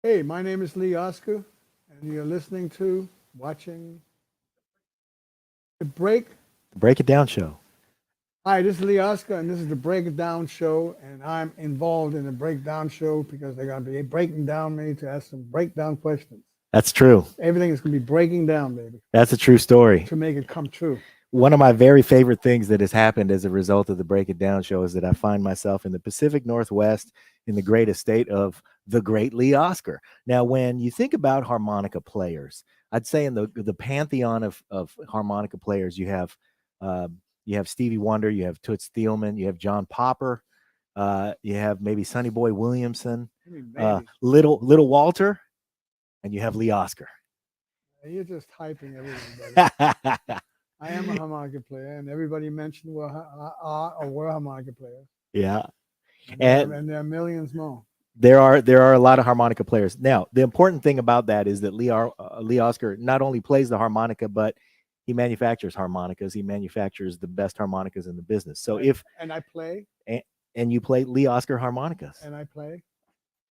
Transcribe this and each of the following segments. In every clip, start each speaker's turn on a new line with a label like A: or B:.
A: Hey, my name is Lee Oskar, and you're watching the break.
B: Break It Down Show.
A: Hi, this is Lee Oskar, and this is the Break It Down Show, and I'm involved in the Breakdown Show because they're going to be breaking down me to ask some breakdown questions.
B: That's true.
A: Everything is going to be breaking down, baby,
B: That's a true story.
A: to make it come true.
B: One of my very favorite things that has happened as a result of the Break It Down Show is that I find myself in the Pacific Northwest in the great estate of the great Lee Oskar. Now, when you think about harmonica players, I'd say in the pantheon of harmonica players, you have Stevie Wonder, you have Toots Thielman, you have John Popper, you have maybe Sonny Boy Williamson, Little Walter, and you have Lee Oskar.
A: You're just hyping everything, buddy. I am a harmonica player, and everybody mentioned were harmonica players.
B: Yeah,
A: and there are millions more.
B: There are a lot of harmonica players. Now, the important thing about that is that Lee Oskar not only plays the harmonica, but he manufactures harmonicas. He manufactures the best harmonicas in the business. So
A: I play,
B: and you play Lee Oskar harmonicas,
A: and I play.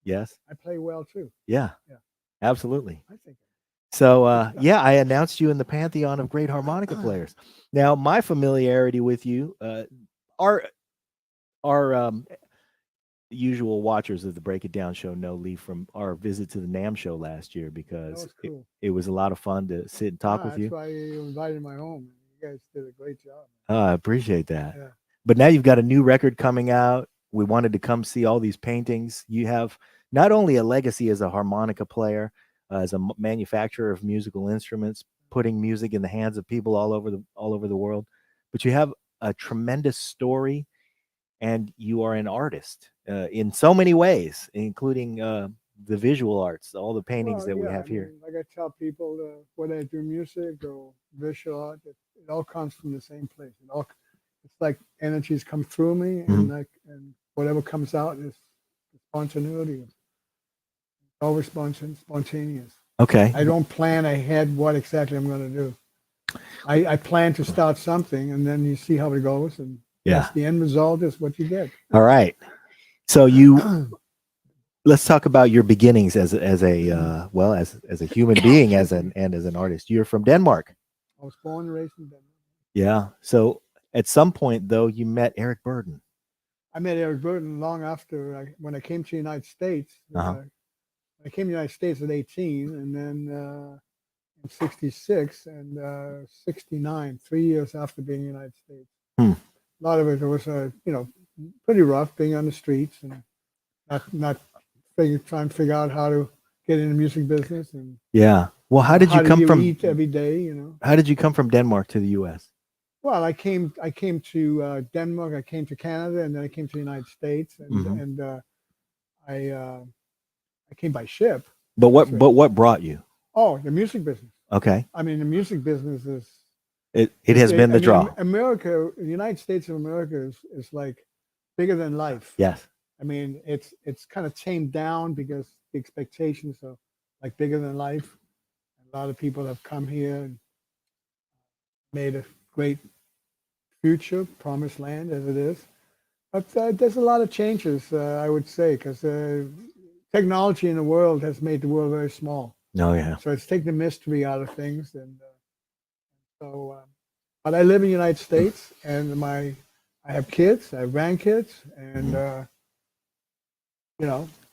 B: Yes,
A: I play well too.
B: Yeah, absolutely.
A: I think.
B: So, yeah, I announced you in the pantheon of great harmonica players. Now, my familiarity with you, our usual watchers of the Break It Down Show know Lee from our visit to the NAMM show last year because
A: cool.
B: it was a lot of fun to sit and talk with you.
A: That's why you invited my home. You guys did a great job.
B: I appreciate that.
A: Yeah.
B: But now you've got a new record coming out. We wanted to come see all these paintings. You have not only a legacy as a harmonica player, as a manufacturer of musical instruments, putting music in the hands of people all over the world, but you have a tremendous story, and you are an artist in so many ways, including the visual arts, all the paintings that we have here.
A: Like I tell people, whether I do music or visual art, it all comes from the same place. It's like energies come through me, and and whatever comes out is spontaneity. Always spontaneous.
B: Okay.
A: I don't plan ahead what exactly I'm going to do. I plan to start something, and then you see how it goes, and yes, the end result is what you get.
B: All right. So let's talk about your beginnings as a human being, as an artist. You're from Denmark.
A: I was born and raised in Denmark.
B: Yeah. So at some point, though, you met Eric Burdon.
A: I met Eric Burdon long after when I came to the United States. I came to the United States at 18, and then in 66 and 69, 3 years after being in the United States. A lot of it was, pretty rough being on the streets and not trying to figure out how to get in the music business. And
B: yeah. Well, how did you come from?
A: Eat every day,
B: How did you come from Denmark to the U.S.?
A: Well, I came to Denmark. I came to Canada, and then I came to the United States, and I came by ship.
B: But what brought you?
A: Oh, the music business.
B: Okay.
A: I mean, the music business is.
B: It has been the draw.
A: America, the United States of America is like bigger than life.
B: Yes.
A: I mean, it's kind of tamed down because the expectations are like bigger than life. A lot of people have come here and made a great future, promised land as it is. But there's a lot of changes, I would say, because technology in the world has made the world very small.
B: Oh, yeah.
A: So it's taken the mystery out of things. And but I live in the United States, and I have kids, I have grandkids, and,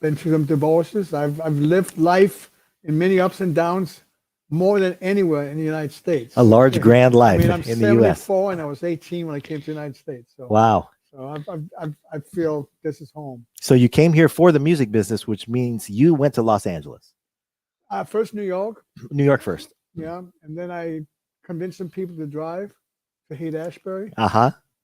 A: been through some divorces. I've lived life in many ups and downs more than anywhere in the United States.
B: A large, grand life in the U.S.
A: I'm 74, and I was 18 when I came to the United States. So,
B: wow.
A: So I feel this is home.
B: So you came here for the music business, which means you went to Los Angeles.
A: First New York.
B: New York first.
A: Yeah, and then I convinced some people to drive to Haight-Ashbury.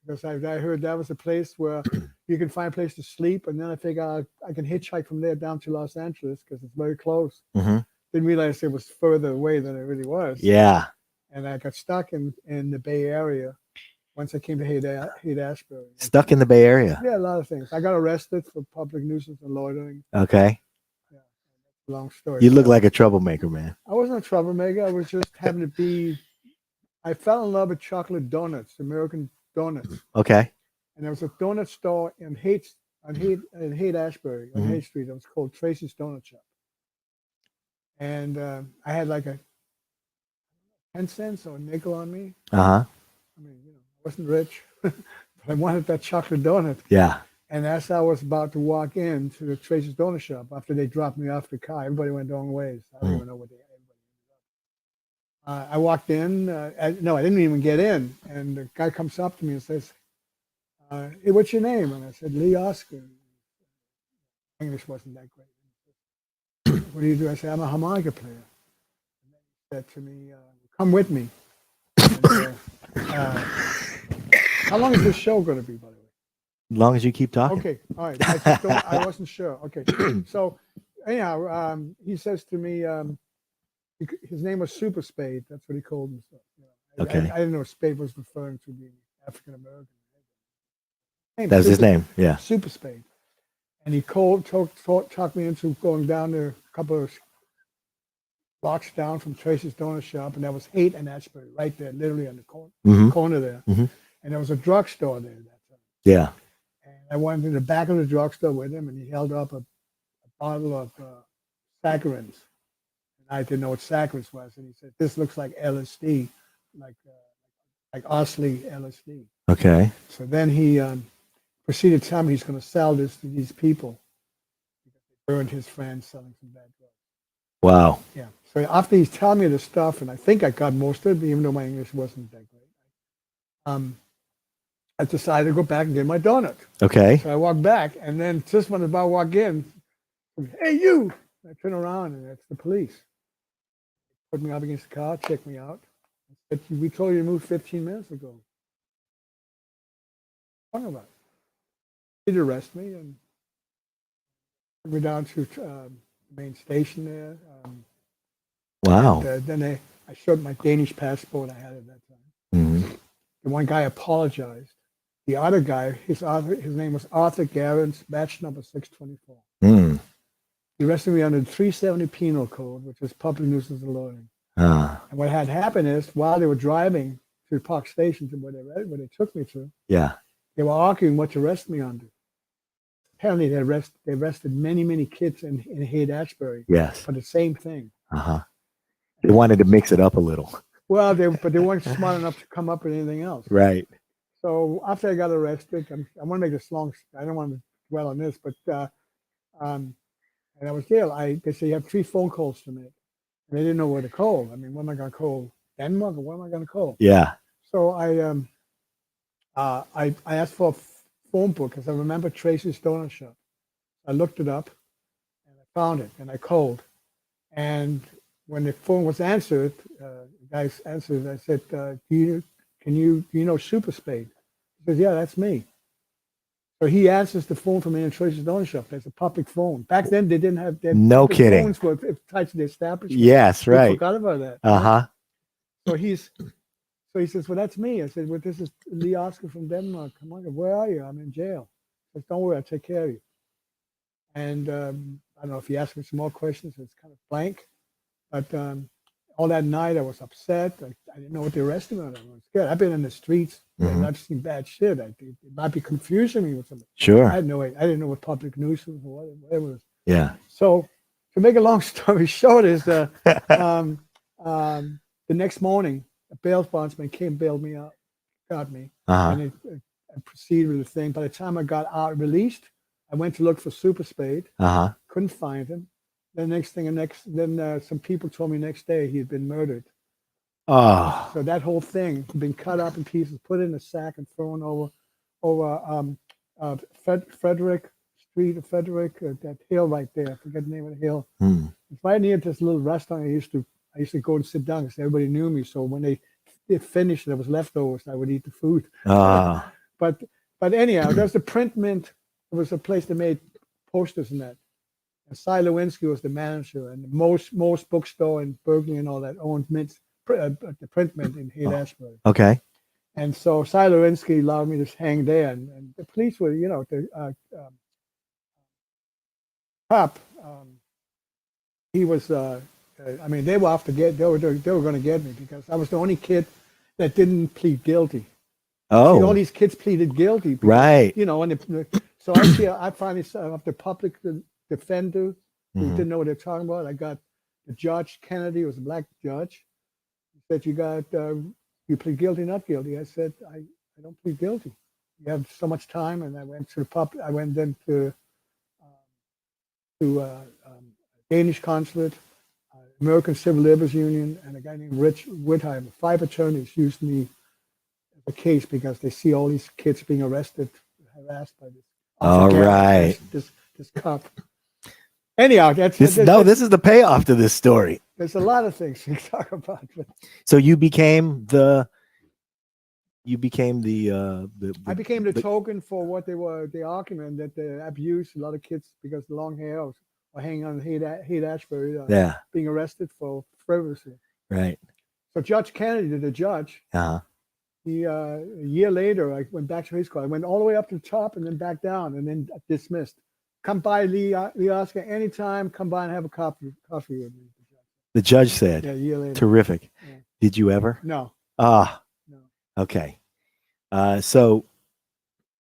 A: Because I heard that was a place where you can find a place to sleep, and then I figured I can hitchhike from there down to Los Angeles because it's very close. Didn't realize it was further away than it really was.
B: Yeah.
A: And I got stuck in the Bay Area once I came to Haight-Ashbury.
B: Stuck in the Bay Area?
A: Yeah, a lot of things. I got arrested for public nuisance and loitering.
B: Okay.
A: Yeah, long story.
B: You look like a troublemaker, man.
A: I wasn't a troublemaker. I was just having to be. I fell in love with chocolate donuts, American donuts.
B: Okay.
A: And there was a donut store in Haight-Ashbury on Haight Street. It was called Tracy's Donut Shop. and I had like a 10 cents or a nickel on me.
B: Uh-huh.
A: I mean, I wasn't rich, but I wanted that chocolate donut.
B: Yeah.
A: And as I was about to walk into the Tracy's Donut Shop, after they dropped me off the car, everybody went their own ways. I don't even know what they. I walked in. No, I didn't even get in. And the guy comes up to me and says, "Hey, what's your name?" And I said, "Lee Oskar." English wasn't that great. "What do you do?" I said, "I'm a harmonica player." And then he said to me, "Come with me." And, how long is this show going to be, by the way?
B: As long as you keep talking.
A: Okay, all right. I wasn't sure. Okay, so anyhow, he says to me, his name was Super Spade. That's what he called himself.
B: Okay.
A: I didn't know Spade was referring to being African American.
B: That was his name. Yeah.
A: Super Spade. And he talked me into going down there a couple of blocks down from Tracy's Donut Shop, and that was Haight and Ashbury, right there, literally on the corner there.
B: Mm-hmm.
A: And there was a drugstore there at that time.
B: Yeah.
A: And I went to the back of the drugstore with him, and he held up a bottle of saccharins. And I didn't know what saccharins was, and he said, "This looks like LSD, like Osley LSD."
B: Okay.
A: So then he proceeded to tell me he's going to sell this to these people because they burned his friends selling some bad drugs.
B: Wow.
A: Yeah. So after he's telling me this stuff, and I think I got most of it, even though my English wasn't that great, I decided to go back and get my donut.
B: Okay.
A: So I walked back, and then just when I was about to walk in, "Hey, you!" I turn around, and it's the police. They put me up against the car, checked me out. Said, "We told you to move 15 minutes ago." What about it? He'd arrest me and took me down to the main station there.
B: Wow.
A: And, then I showed my Danish passport I had at that time.
B: Mm-hmm.
A: The one guy apologized. The other guy, his name was Arthur Garrens, batch number 624.
B: Mm.
A: He arrested me under the 370 Penal Code, which is public nuisance and loitering.
B: And
A: what had happened is, while they were driving to the Park Station to where they took me to,
B: yeah.
A: they were arguing what to arrest me under. Apparently, they arrested many kids in Haight-Ashbury
B: Yes.
A: for the same thing.
B: Uh-huh. They wanted to mix it up a little.
A: Well, but they weren't smart enough to come up with anything else.
B: Right.
A: So after I got arrested, I want to make this long. I don't want to dwell on this, but and I was there. They say you have 3 phone calls to make, and they didn't know where to call. I mean, what am I going to call? Denmark, or what am I going to call?
B: Yeah.
A: So I asked for a phone book because I remember Tracy's Donut Shop. I looked it up, and I found it, and I called. And when the phone was answered, the guy answered. I said, "Do you know Super Spade?" He says, "Yeah, that's me." So he answers the phone from in Tracy's Donut Shop. There's a public phone. Back then, they didn't have that.
B: No kidding.
A: Phones were attached to the establishment.
B: Yes, right.
A: I forgot about that.
B: Uh-huh.
A: So he says, "Well, that's me." I said, "Well, this is Lee Oskar from Denmark. Come on, where are you? I'm in jail." He says, "Don't worry, I'll take care of you." And I don't know if he asked me some more questions. It's kind of blank. But all that night, I was upset. I didn't know what they arrested me on. I was scared. I've been in the streets, and I've seen bad shit. It might be confusing me with something.
B: Sure.
A: I didn't know what public nuisance or whatever it was.
B: Yeah.
A: So to make a long story short, is the next morning, a bail bondsman came, bailed me out, got me, and I proceeded with the thing. By the time I got out released, I went to look for Super Spade. Couldn't find him. Then some people told me next day he had been murdered.
B: Oh.
A: So that whole thing had been cut up in pieces, put in a sack, and thrown over Frederick Street, that hill right there. I forget the name of the hill. It's right near this little restaurant I used to go and sit down because everybody knew me. So when they finished, there was leftovers. I would eat the food. But anyhow, there's the print mint. It was a place that made posters and that. And Cy Lewinsky was the manager, and most bookstore in Berkeley and all that owned the print mint in Haight-Ashbury.
B: Okay.
A: And so Cy Lewinsky allowed me to hang there, and the police were, the cop. He was. They were after they were going to get me because I was the only kid that didn't plead guilty.
B: Oh.
A: See, all these kids pleaded guilty. Because,
B: right.
A: So I finally saw the public defender who didn't know what they're talking about. I got The judge, Kennedy, was a black judge. He said, you plead guilty, not guilty. I said, I don't plead guilty. You have so much time. And I went to I went then to Danish consulate, American Civil Liberties Union, and a guy named Rich Woodheimer. 5 attorneys used me as a case because they see all these kids being arrested, harassed by this.
B: All right.
A: This cop. Anyhow, this
B: is the payoff to this story.
A: There's a lot of things we talk about.
B: So you became the I became
A: the token for what they were, the argument that they abused a lot of kids because the long hair or hanging on Haight-Ashbury, being arrested for frivolously.
B: Right.
A: So Judge Kennedy, the judge, he a year later, I went back to his car. I went all the way up to the top and then back down and then dismissed. Come by, Lee Oskar, anytime. Come by and have a coffee with me.
B: The judge said.
A: Yeah, a year later.
B: Terrific. Yeah. Did you ever?
A: No.
B: No. Okay. So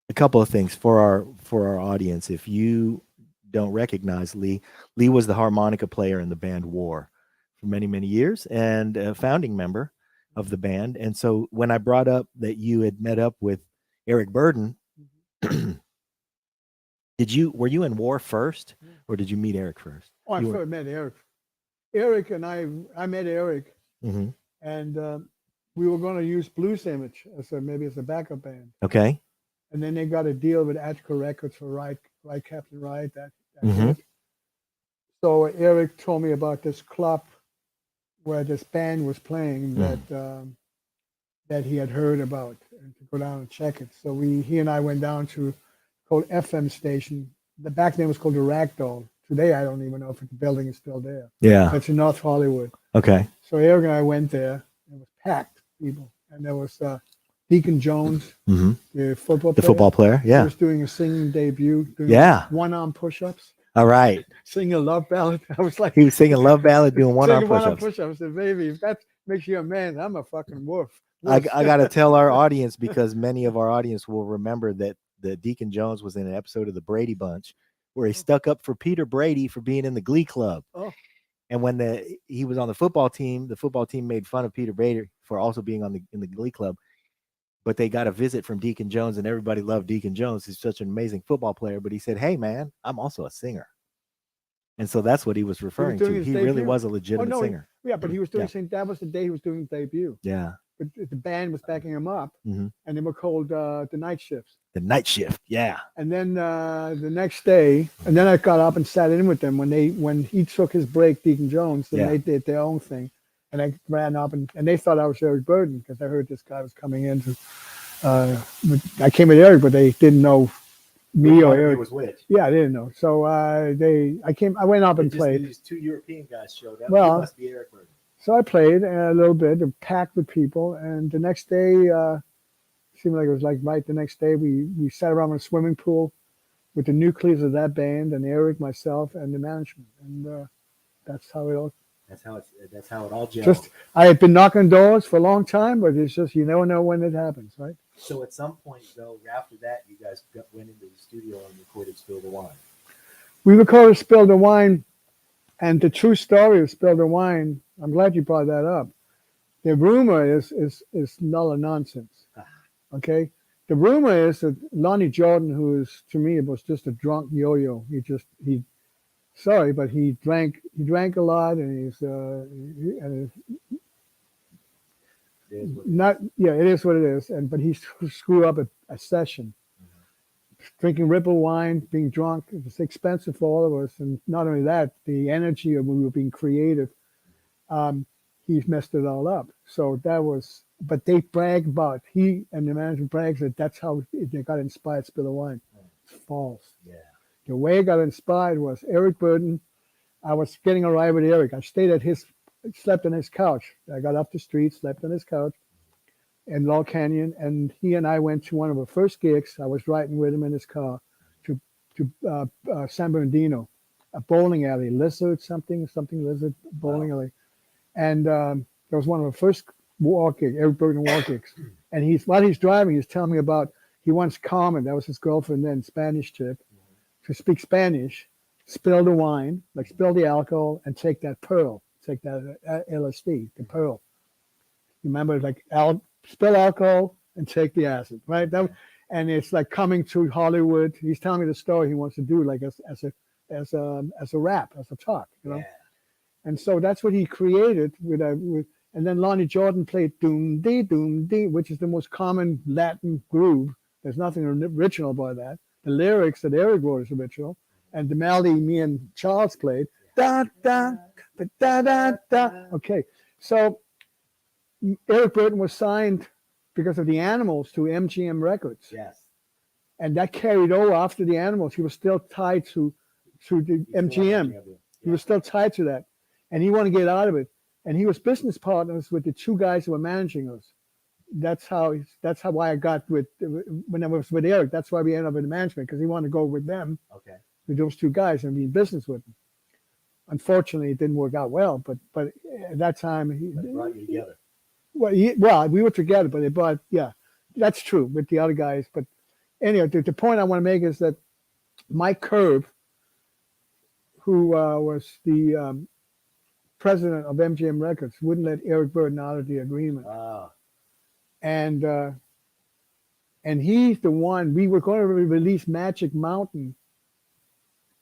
B: a couple of things for our audience. If you don't recognize Lee was the harmonica player in the band War for many, many years and a founding member of the band. And so when I brought up that you had met up with Eric Burden, were you in War first or did you meet Eric first?
A: Oh, I first met Eric. Eric and I met Eric, and we were going to use Blues Image maybe as a backup band.
B: Okay.
A: And then they got a deal with Attica Records for Right Captain Right. That So Eric told me about this club where this band was playing that he had heard about, and to go down and check it. So he and I went down to called FM station. The back name was called the Ragdoll. Today, I don't even know if the building is still there.
B: Yeah.
A: It's in North Hollywood.
B: Okay.
A: So Eric and I went there. It was packed, people. And there was Deacon Jones, the football player.
B: Yeah.
A: He was doing a singing debut. Doing one-arm push-ups.
B: All right.
A: Singing a love ballad. I was like.
B: He was singing a love ballad, doing one-arm push-ups.
A: I said, baby, if that makes you a man, I'm a fucking wolf.
B: I got to tell our audience, because many of our audience will remember that the Deacon Jones was in an episode of the Brady Bunch where he stuck up for Peter Brady for being in the Glee Club.
A: Oh.
B: And when he was on the football team made fun of Peter Brady for also being in the Glee Club. But they got a visit from Deacon Jones, and everybody loved Deacon Jones. He's such an amazing football player. But he said, "Hey, man, I'm also a singer." And so that's what he was referring to. He really was a legitimate singer.
A: Yeah, but he was doing that was the day he was doing his debut.
B: Yeah.
A: But the band was backing him up, and they were called the Night Shifts.
B: The Night Shift, yeah.
A: And then the next day, and then I got up and sat in with them when he took his break, Deacon Jones, then they did their own thing. And I ran up, and they thought I was Eric Burden because I heard this guy was coming in. I came with Eric, but they didn't know me or Eric.
B: Was which?
A: Yeah, I didn't know. So I went up and played.
B: These 2 European guys showed up.
A: Well,
B: it must be Eric Burden.
A: So I played a little bit, packed with people, and the next day, seemed like it was like right the next day, we sat around in a swimming pool with the nucleus of that band, and Eric, myself, and the management, and that's how it all. That's how it all gelled. I had been knocking doors for a long time, but it's just you never know when it happens, right?
B: So at some point, though, after that, you guys went into the studio and recorded "Spill the Wine."
A: We recorded "Spill the Wine," and the true story of "Spill the Wine." I'm glad you brought that up. The rumor is null and nonsense. Okay, the rumor is that Lonnie Jordan, who is to me was just a drunk yo-yo. He drank a lot, and it is what it is. But he screwed up a session. Drinking Ripple wine, being drunk, it's expensive for all of us. And not only that, the energy of when we were being creative, he messed it all up. So that was, but they brag about, he and the management brags that that's how they got inspired Spill the Wine. It's false. Yeah. The way I got inspired was Eric Burden. I was getting a ride with Eric. I slept on his couch. I got up the street, slept on his couch in Laurel Canyon, and he and I went to one of our first gigs. I was riding with him in his car to San Bernardino, a bowling alley, something Lizard bowling alley. And that was one of our first Eric Burden walk gigs. And while he's driving, he's telling me about, he wants Carmen, that was his girlfriend then, Spanish chick, to speak Spanish, spill the wine, like spill the alcohol, and take that pearl. take that LSD, the pearl. Remember, like spill alcohol and take the acid, right? And it's like coming to Hollywood. He's telling me the story he wants to do, like as a rap, as a talk, you know.
B: Yeah.
A: And so that's what he created and then Lonnie Jordan played doom dee, which is the most common Latin groove. There's nothing original about that. The lyrics that Eric wrote is original, and the melody me and Charles played da da da da da. Okay, so Eric Burton was signed because of the Animals to MGM Records.
B: Yes.
A: And that carried over after the Animals. He was still tied to the MGM. He was still tied to that. And he wanted to get out of it. And he was business partners with the two guys who were managing us. That's why I got when I was with Eric. That's why we ended up in the management, because he wanted to go with them, with those two guys, and be in business with them. Unfortunately, it didn't work out well. But at that time, he
B: brought you together.
A: Well, we were together, but they brought, that's true with the other guys. But anyway, the point I want to make is that Mike Curb, who was the president of MGM Records, wouldn't let Eric Burton out of the agreement.
B: Wow.
A: And he's the one, we were going to release Magic Mountain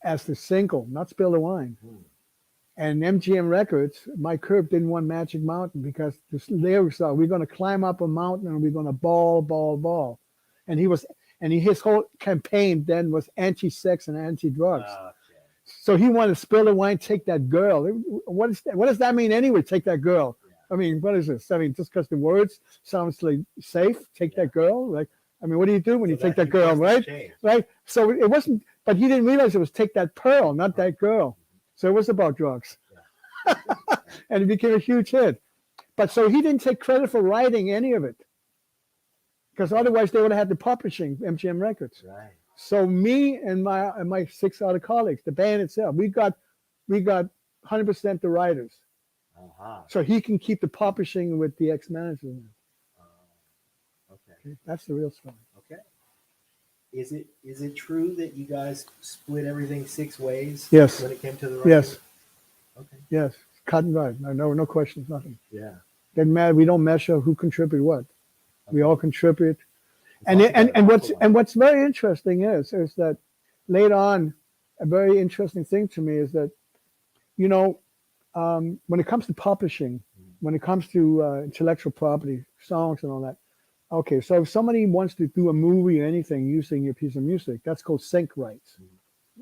A: as the single, not Spill the Wine. And MGM Records, Mike Curb didn't want Magic Mountain because the lyrics are, we're going to climb up a mountain and we're going to ball. And his whole campaign then was anti-sex and anti-drugs.
B: Okay.
A: So he wanted to Spill the Wine, take that girl. What does that mean anyway, take that girl? I mean, what is this? I mean, just because the words sounds like safe, take that girl? Like, I mean, what do you do when you take that girl, right? Right? So it wasn't, but he didn't realize it was take that pearl, not that girl. So it was about drugs. And it became a huge hit. But so he didn't take credit for writing any of it, because otherwise they would have had the publishing, MGM Records.
B: Right.
A: So me and my 6 other colleagues, the band itself, we got 100% the writers. So he can keep the publishing with the ex-manager.
B: Okay.
A: That's the real story.
B: Okay. Is it true that you guys split everything 6 ways?
A: Yes.
B: When it came to the record?
A: Yes.
B: Okay.
A: Yes. Cut and dry. No questions, nothing.
B: Yeah.
A: Doesn't matter. We don't measure who contributed what. We all contribute. And what's very interesting is that later on, a very interesting thing to me is that, when it comes to publishing, when it comes to intellectual property, songs and all that, okay, so if somebody wants to do a movie or anything using your piece of music, that's called sync rights,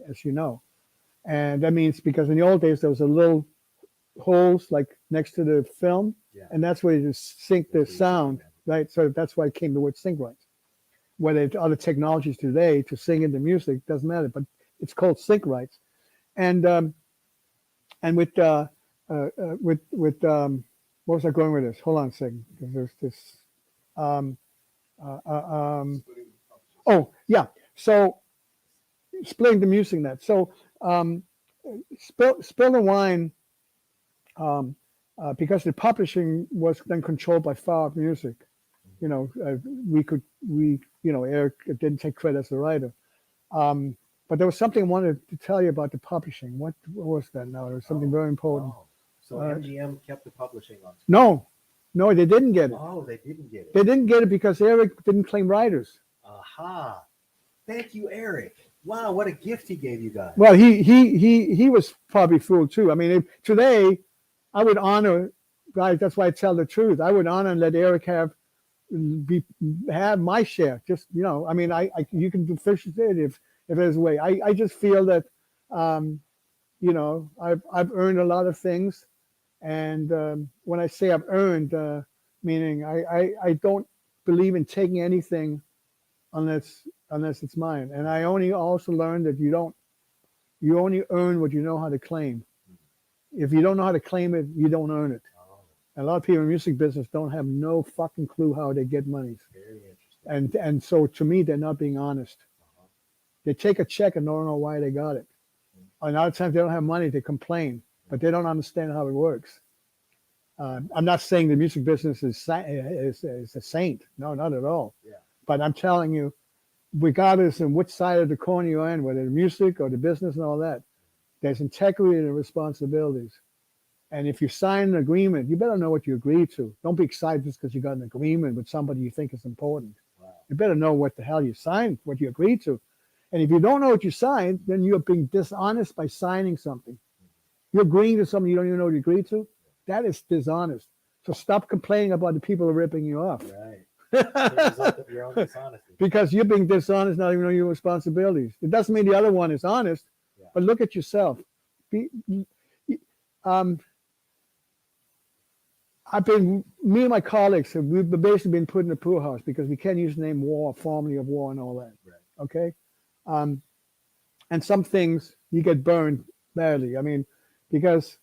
A: as you know. And that means, because in the old days, there was a little holes like next to the film, and that's where you just sync the sound, right? So that's why it came the word sync rights. Whether it's other technologies today to sing into music, doesn't matter, but it's called sync rights. And with what was I going with this? Hold on a second, because there's this. So splitting the music net. So Spill the Wine, because the publishing was then controlled by Far Out Music. Eric didn't take credit as the writer. But there was something I wanted to tell you about the publishing. What was that now? There was something very important.
B: So MGM kept the publishing on.
A: No, they didn't get it.
B: Oh, they didn't get it.
A: They didn't get it because Eric didn't claim writers.
B: Aha. Thank you, Eric. Wow, what a gift he gave you guys.
A: Well, he was probably fooled too. I mean, today I would honor, guys, that's why I tell the truth. I would honor and let Eric have my share. Just, I mean, you can do fish it if there's a way. I just feel that, I've earned a lot of things. And when I say I've earned, meaning I don't believe in taking anything unless it's mine. And I also learned that you only earn what you know how to claim. If you don't know how to claim it, you don't earn it. And a lot of people in the music business don't have no fucking clue how they get money.
B: Very interesting.
A: And so to me, they're not being honest. They take a check and don't know why they got it. A lot of times they don't have money, they complain, but they don't understand how it works. I'm not saying the music business is a saint. No, not at all.
B: Yeah.
A: But I'm telling you, regardless of which side of the coin you're in, whether the music or the business and all that, there's integrity and responsibilities. And if you sign an agreement, you better know what you agreed to. Don't be excited just because you got an agreement with somebody you think is important.
B: Wow.
A: You better know what the hell you signed, what you agreed to. And if you don't know what you signed, then you're being dishonest by signing something. You're agreeing to something you don't even know what you agreed to. That is dishonest. So stop complaining about the people who are ripping you off.
B: Right. The result of your own dishonesty.
A: Because you're being dishonest, not even knowing your responsibilities. It doesn't mean the other one is honest, but look at yourself. Me and my colleagues, we've basically been put in the poorhouse because we can't use the name war, formula of war and all that.
B: Right.
A: Okay? And some things you get burned badly. I mean, because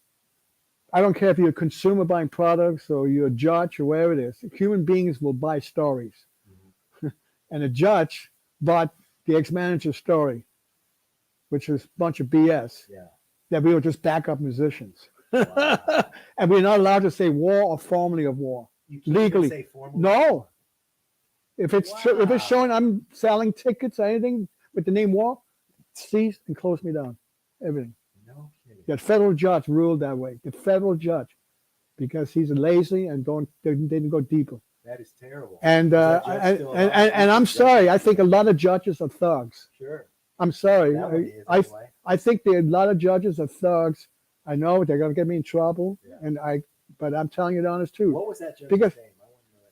A: I don't care if you're a consumer buying products or you're a judge or wherever it is, human beings will buy stories. Mm-hmm. And a judge bought the ex-manager's story, which is a bunch of BS.
B: Yeah.
A: That we were just backup musicians.
B: Wow.
A: And we're not allowed to say war or formally of war.
B: You can't
A: legally.
B: Say formally?
A: No. If it's showing I'm selling tickets or anything with the name war, cease and close me down. Everything.
B: No kidding.
A: The federal judge ruled that way. The federal judge, because he's lazy and didn't go deeper.
B: That is terrible.
A: And I'm sorry. I think a lot of judges are thugs.
B: Sure.
A: I'm sorry.
B: Anyway.
A: I think there are a lot of judges are thugs. I know they're gonna get me in trouble, but I'm telling you the honest truth.
B: What was that judge's
A: because,
B: name?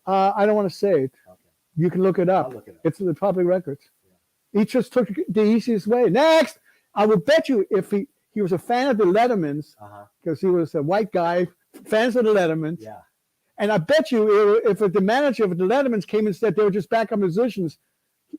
A: I don't want to say it.
B: Okay.
A: You can look it up.
B: I'll look it up.
A: It's in the public records. Yeah. He just took the easiest way. Next, I will bet you if he was a fan of the Lettermans, because he was a white guy, fans of the Lettermans.
B: Yeah. And
A: I bet you if the manager of the Lettermans came and said they were just backup musicians,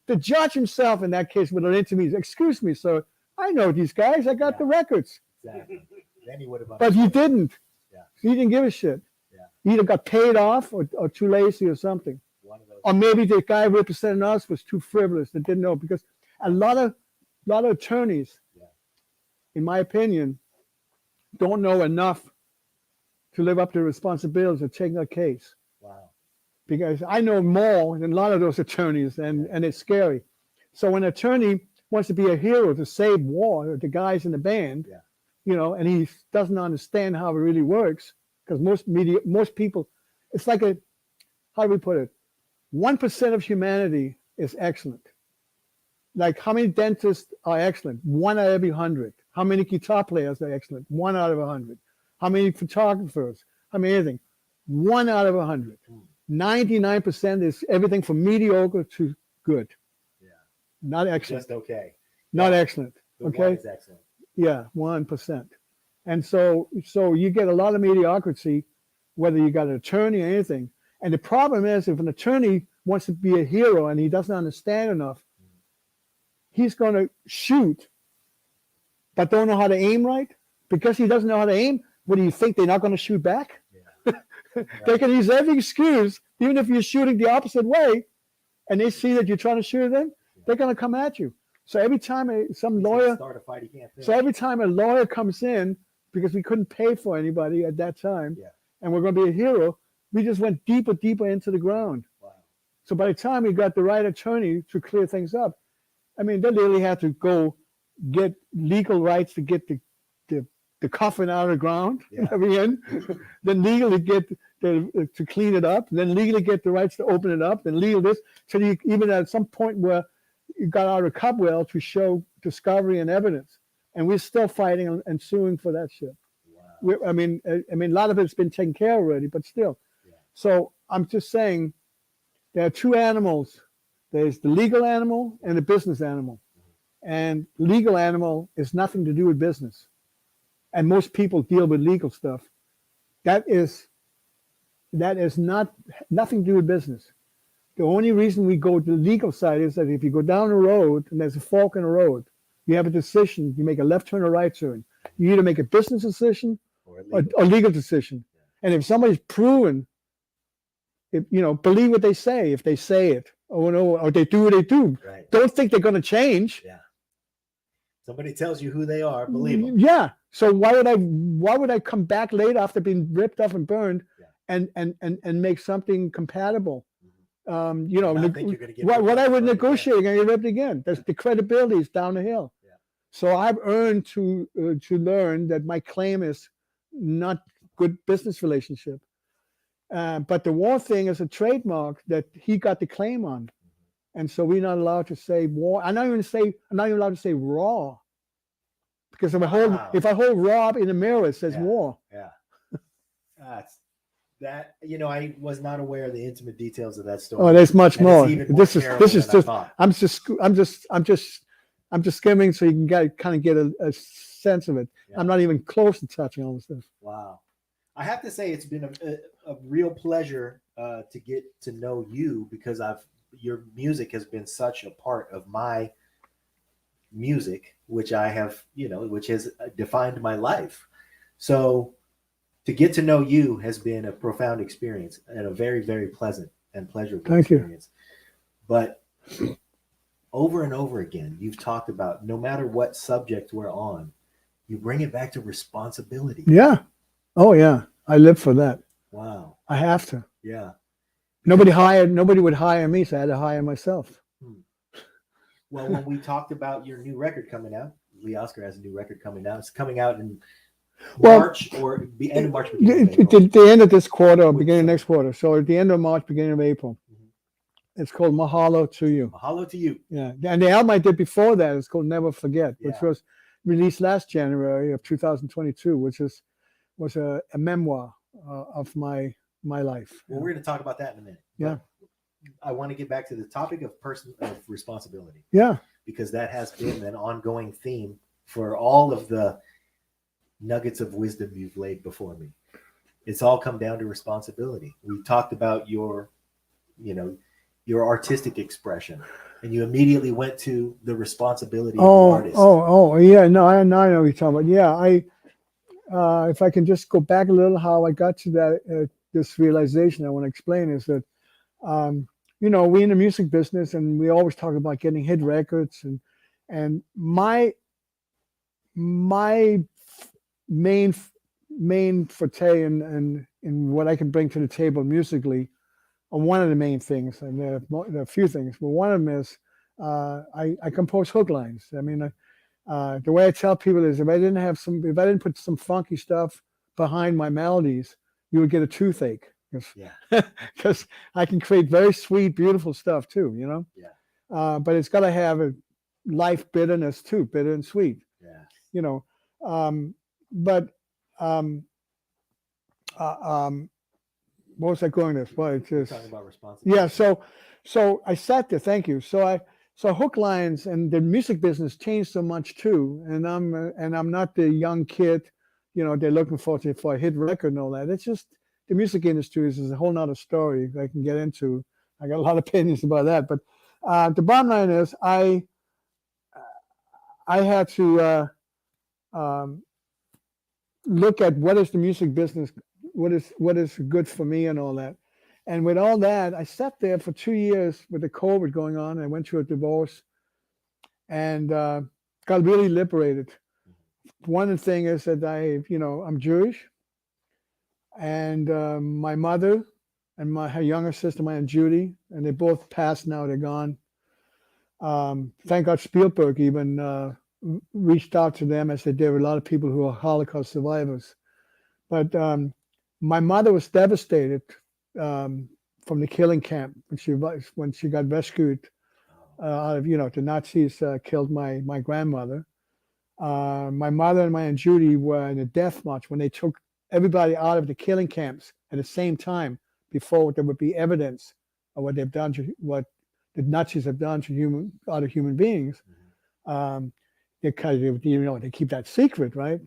A: the judge himself in that case would have intervened. Excuse me, sir. I know these guys. I got the records.
B: Exactly. Then he would have.
A: But he didn't.
B: Yeah. He
A: didn't give a shit.
B: Yeah.
A: He either got paid off or too lazy or something.
B: One of those.
A: Or maybe the guy representing us was too frivolous and didn't know, because a lot of attorneys, in my opinion, don't know enough to live up to the responsibilities of taking a case.
B: Wow.
A: Because I know more than a lot of those attorneys, and it's scary. So when an attorney wants to be a hero to save war, the guys in the band, and he doesn't understand how it really works, because most people, it's like how do we put it? 1% of humanity is excellent. Like how many dentists are excellent? 1 out of every 100. How many guitar players are excellent? 1 out of 100. How many photographers? How many anything? 1 out of 100. 99% is everything from mediocre to good. Yeah. Not excellent.
B: Just okay.
A: Not excellent. Okay.
B: 1 is excellent.
A: Yeah, 1%. And so you get a lot of mediocrity, whether you got an attorney or anything. And the problem is, if an attorney wants to be a hero and he doesn't understand enough, he's going to shoot, but don't know how to aim right. Because he doesn't know how to aim, what do you think? They're not going to shoot back? Yeah. Right. They can use every excuse, even if you're shooting the opposite way, and they see that you're trying to shoot them, they're going to come at you. So every time
B: start a fight, he can't finish.
A: So every time a lawyer comes in, because we couldn't pay for anybody at that time, and we're going to be a hero, we just went deeper into the ground. Wow. So by the time we got the right attorney to clear things up, I mean, they literally had to go get legal rights to get the coffin out of the ground, then legally get to clean it up, then legally get the rights to open it up, then legal this. So you even at some point where you got out of Cobwell to show discovery and evidence, and we're still fighting and suing for that shit. Wow. I mean, a lot of it's been taken care of already, but still. Yeah. So I'm just saying, there are two animals. There's the legal animal and the business animal. And legal animal is nothing to do with business. And most people deal with legal stuff. That is nothing to do with business. The only reason we go to the legal side is that if you go down the road and there's a fork in the road, you have a decision, you make a left turn or right turn. You either make a business decision or a legal decision. Yeah. And if somebody's proven, believe what they say, if they say it, or they do what they do. Right. Don't think they're going to change.
B: Yeah. Somebody tells you who they are, believe them.
A: Yeah. So why would I come back later after being ripped off and burned and make something compatible? What I would negotiate and get ripped again. The credibility is down the hill. Yeah. So I've earned to learn that my claim is not good business relationship. But the war thing is a trademark that he got the claim on, and so we're not allowed to say war. I'm not even allowed to say raw, because if I hold raw up in the mirror, it says war.
B: Yeah. That's that. I was not aware of the intimate details of that story.
A: Oh, there's much more.
B: This is
A: just. I'm just skimming so you can kind of get a sense of it. Yeah. I'm not even close to touching all this stuff.
B: Wow. I have to say it's been a real pleasure to get to know you, because your music has been such a part of my music, which I have, which has defined my life. So to get to know you has been a profound experience and a very, very pleasant and pleasurable experience. But over and over again, you've talked about, no matter what subject we're on, you bring it back to responsibility.
A: Yeah. Oh yeah. I live for that.
B: Wow.
A: I have to.
B: Yeah.
A: Nobody would hire me, so I had to hire myself.
B: Well, when we talked about your new record coming out, Lee Oskar has a new record coming out. It's coming out in March or the end of March.
A: The end of this quarter or beginning of next quarter. So at the end of March, beginning of April. It's called Mahalo to You.
B: Mahalo to You.
A: Yeah. And the album I did before that is called Never Forget, which was released last January of 2022, which was a memoir of my life.
B: Well, we're going to talk about that in a minute.
A: Yeah.
B: I want to get back to the topic of responsibility.
A: Yeah.
B: Because that has been an ongoing theme for all of the nuggets of wisdom you've laid before me. It's all come down to responsibility. We talked about your artistic expression, and you immediately went to the responsibility of the artist.
A: Yeah. No, I know what you're talking about. Yeah. If I can just go back a little, how I got to that, this realization I want to explain is that, we in the music business, and we always talk about getting hit records, and my main forte in what I can bring to the table musically, or one of the main things, and there are a few things, but one of them is I compose hook lines. I mean, the way I tell people is, if I didn't put some funky stuff behind my melodies, you would get a toothache. Because I can create very sweet, beautiful stuff too,
B: Yeah.
A: But it's got to have a life bitterness too, bitter and sweet.
B: Yeah.
A: What was I going this? Well, it's just
B: talking about responsibility.
A: Yeah. So I sat there. Thank you. So hook lines and the music business changed so much too. And I'm not the young kid, they're looking for a hit record and all that. It's just the music industry is a whole nother story I can get into. I got a lot of opinions about that. But the bottom line is I had to look at what is the music business, what is good for me and all that. And with all that, I sat there for 2 years with the COVID going on. I went through a divorce and got really liberated. One thing is that I'm Jewish, and my mother and her younger sister, my Aunt Judy, and they both passed now, they're gone. Thank God Spielberg even reached out to them, as they did with a lot of people who are Holocaust survivors. But my mother was devastated from the killing camp when she got rescued out of, the Nazis killed my grandmother. My mother and my Aunt Judy were in a death march when they took everybody out of the killing camps at the same time, before there would be evidence of what they've done what the Nazis have done to human beings. They keep that secret, right?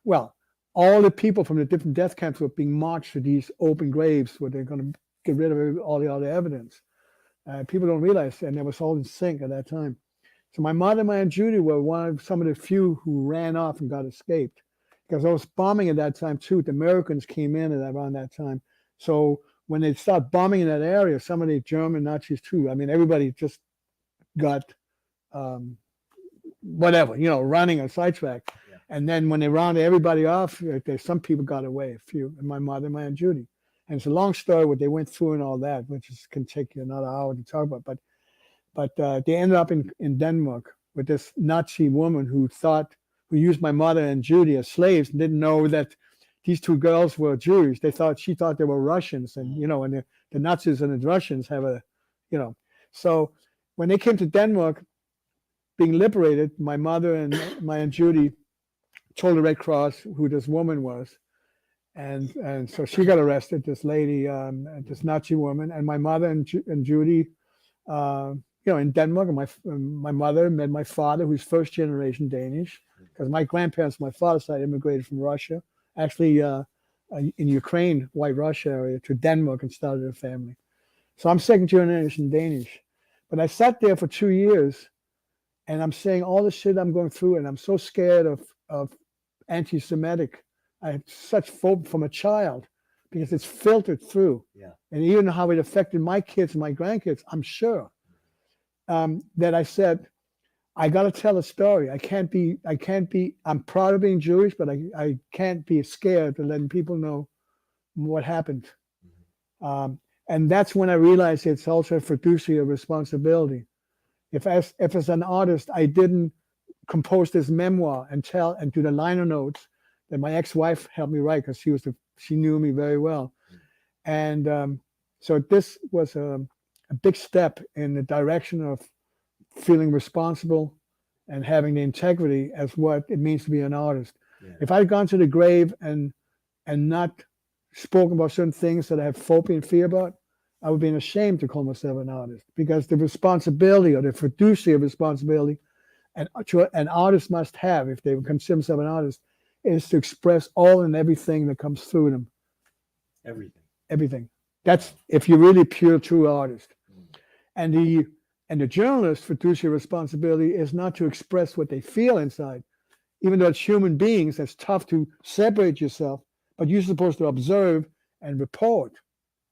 A: Well, all the people from the different death camps were being marched to these open graves where they're going to get rid of all the other evidence. People don't realize, and it was all in sync at that time. So my mother and my Aunt Judy were some of the few who ran off and got escaped, because there was bombing at that time too. The Americans came in around that time. So when they started bombing in that area, some of the German Nazis too, I mean, everybody just got running or sidetracked.
B: Yeah.
A: And then when they rounded everybody off, some people got away, a few, and my mother and my Aunt Judy. And it's a long story what they went through and all that, which can take you another hour to talk about. But they ended up in Denmark with this Nazi woman who used my mother and Judy as slaves, and didn't know that these two girls were Jewish. She thought they were Russians, and and the Nazis and the Russians have a, So when they came to Denmark, being liberated, my mother and my Aunt Judy told the Red Cross who this woman was, and so she got arrested. This lady, this Nazi woman, and my mother and Judy, in Denmark, and my mother met my father, who's first generation Danish, because my grandparents, my father's side, immigrated from Russia, actually in Ukraine, White Russia area, to Denmark and started a family. So I'm second generation Danish, but I sat there for 2 years, and I'm saying all the shit I'm going through, and I'm so scared of anti-Semitic. I had such phobia from a child because it's filtered through, and even how it affected my kids and my grandkids. I'm sure that I said, I got to tell a story. I can't be. I'm proud of being Jewish, but I can't be scared to letting people know what happened. And that's when I realized it's also a fiduciary responsibility. If as an artist, I didn't compose this memoir and do the liner notes that my ex-wife helped me write, because she knew me very well. And so this was a big step in the direction of feeling responsible and having the integrity as what it means to be an artist. If I'd gone to the grave and not spoken about certain things that I have phobia and fear about, I would be ashamed to call myself an artist, because the responsibility, or the fiduciary responsibility, an artist must have, if they consider themselves an artist, is to express all and everything that comes through them. Everything. That's if you're really pure, true artist. And the journalist's fiduciary responsibility is not to express what they feel inside. Even though it's human beings, that's tough to separate yourself, but you're supposed to observe and report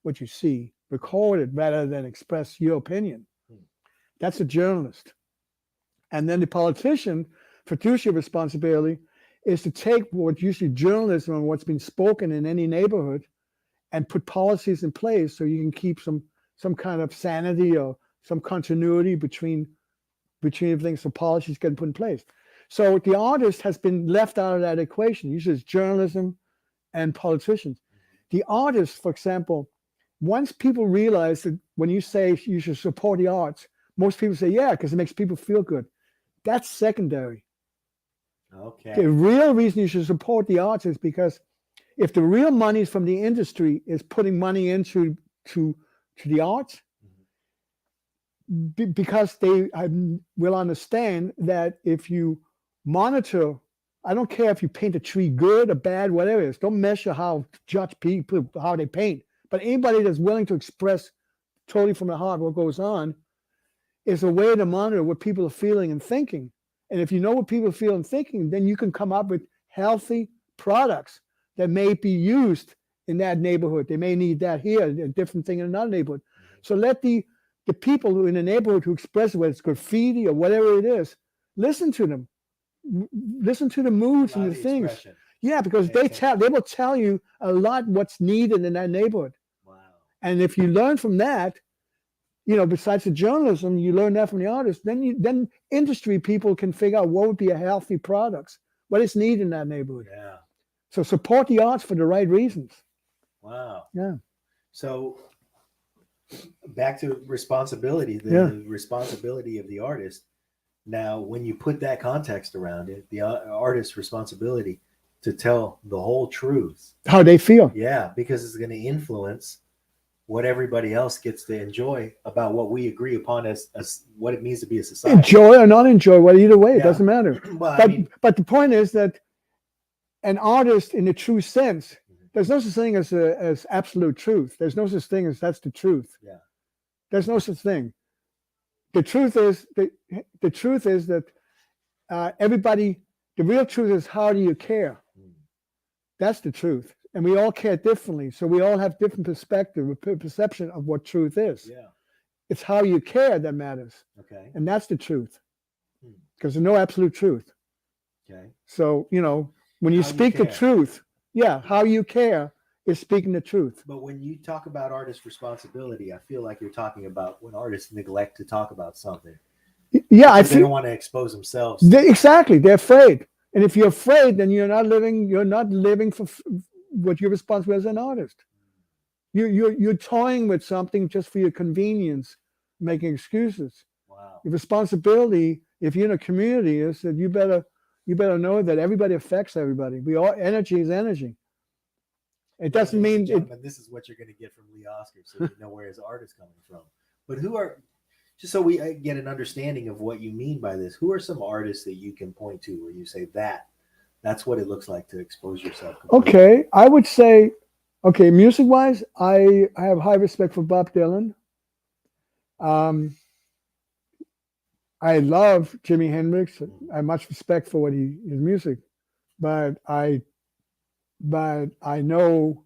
A: what you see, record it rather than express your opinion. That's a journalist. And then the politician, fiduciary responsibility, is to take what usually journalism and what's been spoken in any neighborhood and put policies in place so you can keep some kind of sanity or some continuity between everything, so policies get put in place. So the artist has been left out of that equation. Usually it's journalism and politicians. The artist, for example, once people realize that when you say you should support the arts, most people say, yeah, because it makes people feel good. That's secondary.
B: Okay.
A: The real reason you should support the arts is because if the real money from the industry is putting money into the arts, because they will understand that if you monitor, I don't care if you paint a tree good or bad, whatever it is, don't measure judge people, how they paint. But anybody that's willing to express totally from the heart what goes on is a way to monitor what people are feeling and thinking. And if you know what people feel and thinking, then you can come up with healthy products that may be used in that neighborhood. They may need that here, a different thing in another neighborhood. So let the people who in the neighborhood who express whether it's graffiti or whatever it is, listen to them. Listen to the moods and the things. Expression. Yeah, because they will tell you a lot what's needed in that neighborhood.
B: Wow.
A: And if you learn from that, besides the journalism, you learn that from the artists, then industry people can figure out what would be a healthy products, what is needed in that neighborhood.
B: Yeah.
A: So support the arts for the right reasons.
B: Wow.
A: Yeah.
B: So back to responsibility, the responsibility of the artist. Now, when you put that context around it, the artist's responsibility to tell the whole truth.
A: How they feel.
B: Yeah, because it's going to influence what everybody else gets to enjoy about what we agree upon as what it means to be a society.
A: Enjoy or not enjoy, well, either way, it doesn't matter. But the point is that an artist in the true sense, there's no such thing as absolute truth. There's no such thing as that's the truth.
B: Yeah.
A: There's no such thing. The truth is that everybody, the real truth is, how do you care? That's the truth. And we all care differently. So we all have different perception of what truth is.
B: Yeah.
A: It's how you care that matters.
B: Okay.
A: And that's the truth. Because there's no absolute truth.
B: Okay.
A: So, when you speak the truth, how you care is speaking the truth.
B: But when you talk about artist responsibility, I feel like you're talking about when artists neglect to talk about something.
A: Yeah,
B: they don't want to expose themselves.
A: Exactly. They're afraid. And if you're afraid, then you're not living what you're responsible as an artist. You're toying with something just for your convenience, making excuses.
B: Wow.
A: Your responsibility, if you're in a community, is that you better know that everybody affects everybody. Energy is energy. It doesn't mean
B: this is what you're going to get from Lee Oskar, so you know where his art is coming from. But who are, just so we get an understanding of what you mean by this, who are some artists that you can point to where you say that's what it looks like to expose yourself completely?
A: Okay, I would say, okay, music-wise, I have high respect for Bob Dylan. I love Jimi Hendrix. I have much respect for his music, but I know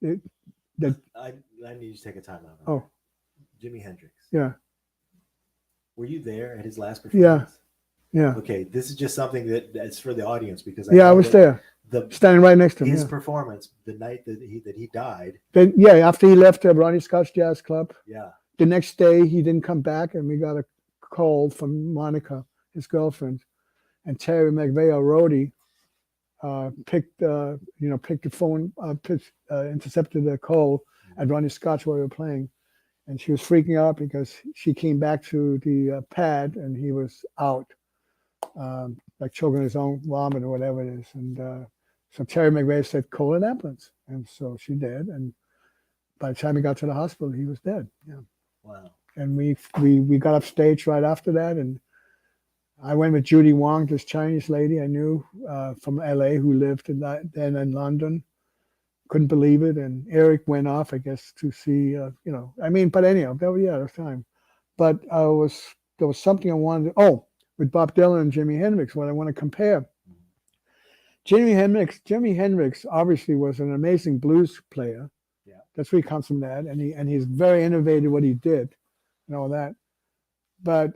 A: that
B: I need to take a time out.
A: Oh,
B: Jimi Hendrix.
A: Yeah.
B: Were you there at his last performance?
A: Yeah.
B: Okay, this is just something that's for the audience because
A: I was there, standing right next to him.
B: His performance the night that he died.
A: After he left Ronnie Scott's Jazz Club.
B: Yeah.
A: The next day he didn't come back, and we got a call from Monica, his girlfriend, and Terry McVeigh, our roadie, picked the phone, intercepted the call at Ronnie Scott's where we were playing, and she was freaking out because she came back to the pad and he was out, like choking his own vomit or whatever it is, and so Terry McVeigh said, "Call an ambulance," and so she did, and by the time he got to the hospital, he was dead. Yeah.
B: Wow. And
A: we got up stage right after that, and I went with Judy Wong, this Chinese lady I knew from LA who lived then in London. Couldn't believe it, and Eric went off, I guess, to see, but anyhow, that was time. But there was something I wanted to, with Bob Dylan and Jimi Hendrix, what I want to compare. Jimi Hendrix obviously was an amazing blues player.
B: Yeah.
A: That's where he comes from, that, and he's very innovative what he did and all that. But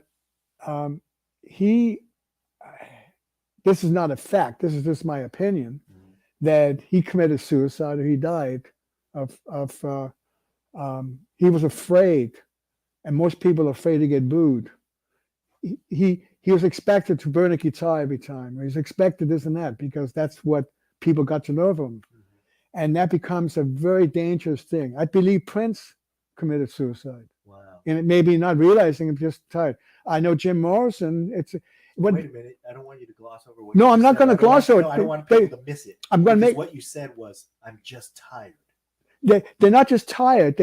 A: this is not a fact, this is just my opinion, that he committed suicide or he died he was afraid, and most people are afraid to get booed. He was expected to burn a guitar every time. He was expected this and that because that's what people got to know of him. And that becomes a very dangerous thing. I believe Prince committed suicide.
B: Wow.
A: And it may be not realizing him, just tired. I know Jim Morrison.
B: Wait a minute. I don't want you to gloss over what
A: No,
B: you
A: I'm not going to gloss over it.
B: No, I don't want people to miss it.
A: I'm going to make
B: what you said was, I'm just tired.
A: They're not just tired.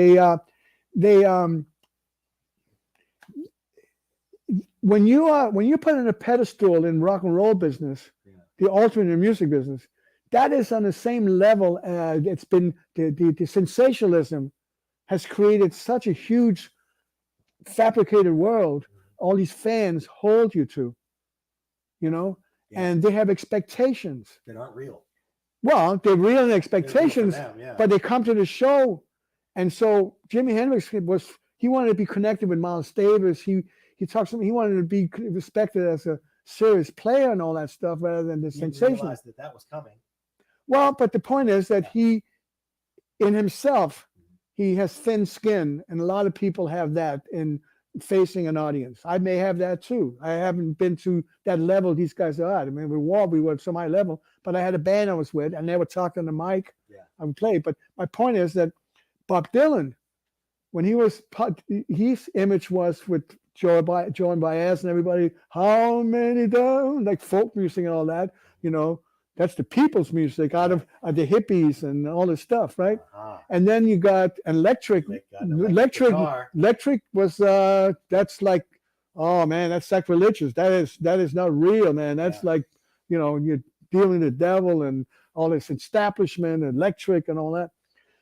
A: When you're put on a pedestal in rock and roll business, the alternate music business, that is on the same level. It's been the sensationalism has created such a huge fabricated world. All these fans hold you to, and they have expectations
B: that aren't real.
A: Well, they're real in expectations, but they come to the show, and so Jimi Hendrix he wanted to be connected with Miles Davis. He wanted to be respected as a serious player and all that stuff, rather than the sensation.
B: Realized that was coming.
A: Well, but the point is that he, in himself, he has thin skin, and a lot of people have that in facing an audience. I may have that too. I haven't been to that level these guys are at. I mean, with Wall, we were at some high level, but I had a band I was with, and they would talk on the mic.
B: Yeah.
A: I would play. But my point is that Bob Dylan, when his image was with Joan Baez and everybody, how many down, like folk music and all that, that's the people's music out of the hippies and all this stuff, right? And then you got electric. Electric was that's like, oh man, that's sacrilegious. That is not real, man. That's like, you're dealing with the devil and all this establishment, electric and all that.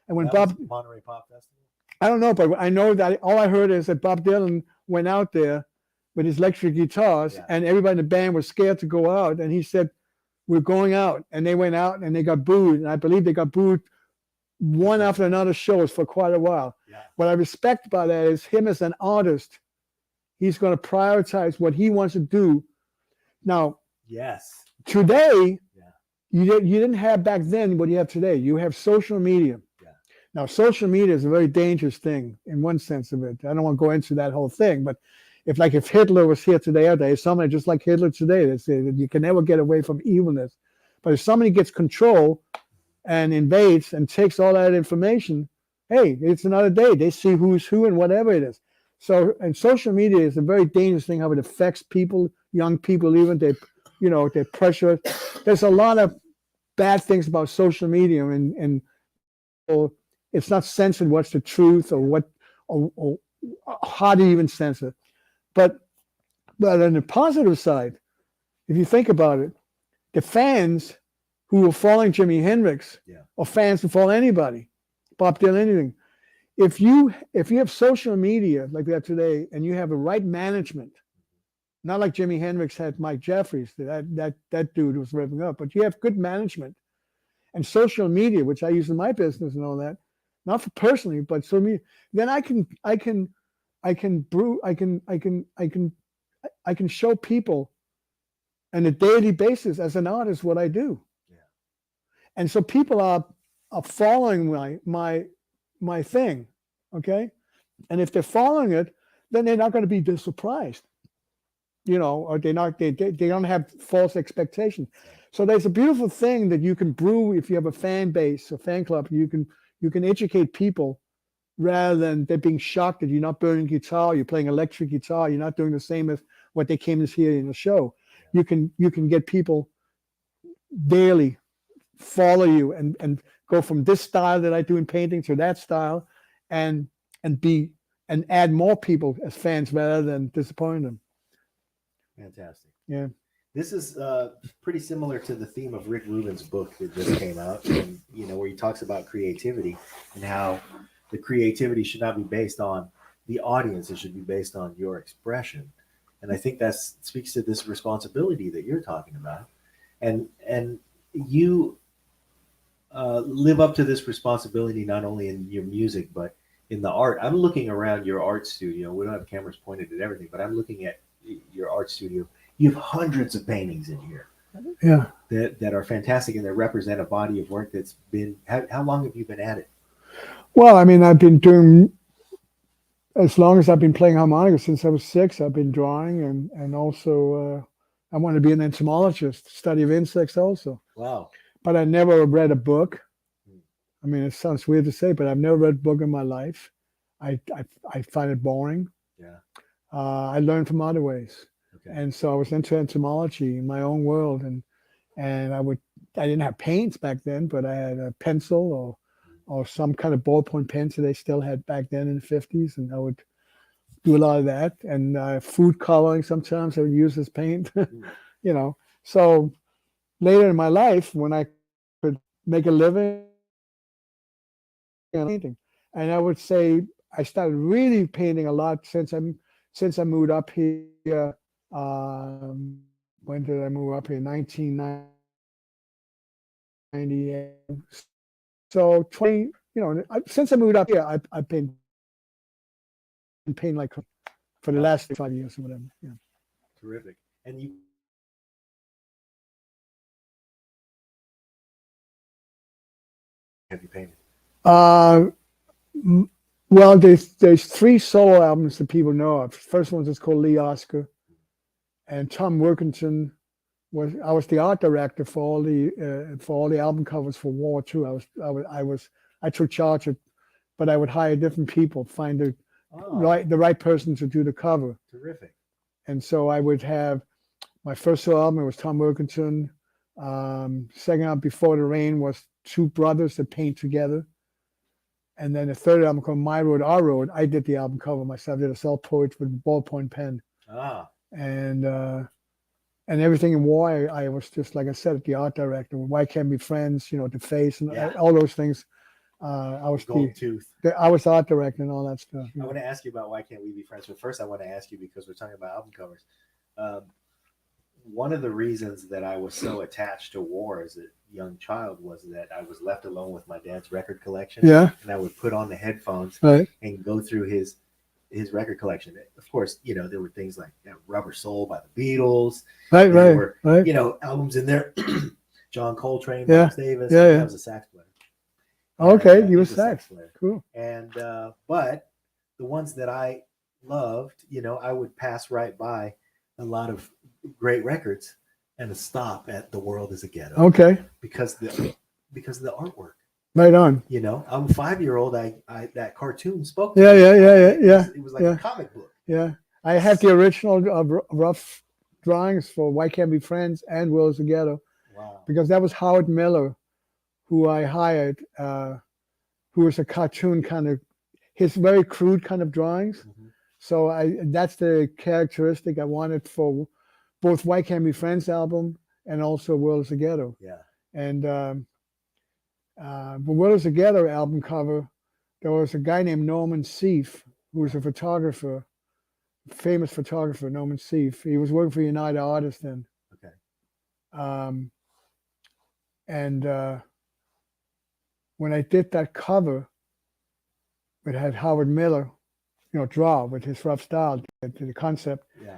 A: And when
B: Monterey Pop Festival.
A: I don't know, but I know that all I heard is that Bob Dylan went out there with his electric guitars, and everybody in the band was scared to go out, and he said, "We're going out," and they went out and they got booed, and I believe they got booed one after another shows for quite a while.
B: Yeah.
A: What I respect about that is him as an artist. He's going to prioritize what he wants to do. Now, today, you didn't have back then what you have today. You have social media.
B: Yeah.
A: Now, social media is a very dangerous thing in one sense of it. I don't want to go into that whole thing, but if Hitler was here today, somebody just like Hitler today, they say that you can never get away from evilness. But if somebody gets control, and invades and takes all that information. Hey, it's another day. They see who's who and whatever it is. So, and social media is a very dangerous thing, how it affects people, young people, even they, they pressure. There's a lot of bad things about social media, and it's not censored what's the truth or what, or how do you even censor. But on the positive side, if you think about it, the fans who were following Jimi Hendrix, or fans who follow anybody, Bob Dylan, anything. If you have social media like that today, and you have the right management, not like Jimi Hendrix had Mike Jeffries, that dude was ripping up, but you have good management and social media, which I use in my business and all that, not for personally, but so me, then I can show people on a daily basis as an artist what I do.
B: Yeah.
A: And so people are following my thing, okay? And if they're following it, then they're not going to be surprised, or they don't have false expectations. So there's a beautiful thing that you can brew if you have a fan base, a fan club. You can educate people rather than they're being shocked that you're not burning guitar, you're playing electric guitar, you're not doing the same as what they came to see in the show. You can get people daily follow you and go from this style that I do in painting to that style, and add more people as fans rather than disappoint them.
B: Fantastic.
A: Yeah.
B: This is pretty similar to the theme of Rick Rubin's book that just came out, and where he talks about creativity and how the creativity should not be based on the audience; it should be based on your expression. And I think that speaks to this responsibility that you're talking about, and you live up to this responsibility not only in your music but in the art. I'm looking around your art studio. We don't have cameras pointed at everything, but I'm looking at your art studio. You have hundreds of paintings in here, that are fantastic, and they represent a body of work that's been. How long have you been at it?
A: Well, I mean, I've been doing, as long as I've been playing harmonica, since I was 6. I've been drawing, and also I want to be an entomologist, study of insects also.
B: Wow.
A: But I never read a book. I mean, it sounds weird to say, but I've never read a book in my life. I find it boring.
B: Yeah.
A: I learned from other ways.
B: Okay.
A: And so I was into entomology in my own world, and I didn't have paints back then, but I had a pencil or some kind of ballpoint pens that they still had back then in the 50s, and I would do a lot of that, and food coloring sometimes I would use as paint. So later in my life, when I could make a living painting, and I would say I started really painting a lot since I moved up here. When did I move up here? 1998. So 20, since I moved up here, I've been painting like for the last 5 years or whatever. Yeah.
B: Terrific. And you have you painted?
A: Well, there's 3 solo albums that people know of. First one is called Lee Oskar, and Tom Workington I was the art director for all the album covers for War II. I took charge of, but I would hire different people, find the right person to do the cover.
B: Terrific.
A: And so I would have my first solo album. It was Tom Workington. Second album, Before the Rain, was 2 brothers that paint together. And then the third album called My Road, Our Road, I did the album cover myself. I did a self-portrait with a ballpoint pen. And everything in War, I was just, like I said, the art director. Why Can't We Be Friends, the face and all those things. I was
B: Gold Tooth.
A: I was art director and all that stuff.
B: I want to ask you about Why Can't We Be Friends, but first I want to ask you, because we're talking about album covers. One of the reasons that I was so attached to War as a young child was that I was left alone with my dad's record collection. Yeah. And I would put on the headphones and go through his record collection. Of course, there were things like Rubber Soul by the Beatles. There were, albums in there. John Coltrane, Miles Davis. I was a sax player.
A: Okay, you were sax player. Cool.
B: And but the ones that I loved, I would pass right by a lot of great records and stop at The World Is a Ghetto.
A: Okay.
B: Because because of the artwork.
A: Right on.
B: You know, I'm a 5-year-old. I that cartoon spoke to
A: Yeah,
B: me.
A: yeah.
B: It was like
A: Yeah.
B: a comic book.
A: Yeah. I have the original rough drawings for Why Can't We Be Friends and Worlds Together,
B: Wow.
A: because that was Howard Miller, who I hired, who was a cartoon kind of, his very crude kind of drawings. So that's the characteristic I wanted for both Why Can't We Be Friends album and also Worlds Together.
B: Yeah.
A: And the Worlds Together album cover, there was a guy named Norman Seeff, who was a photographer, famous photographer, Norman Seeff. He was working for United Artists then.
B: Okay.
A: When I did that cover, it had Howard Miller, draw with his rough style to the concept.
B: Yeah.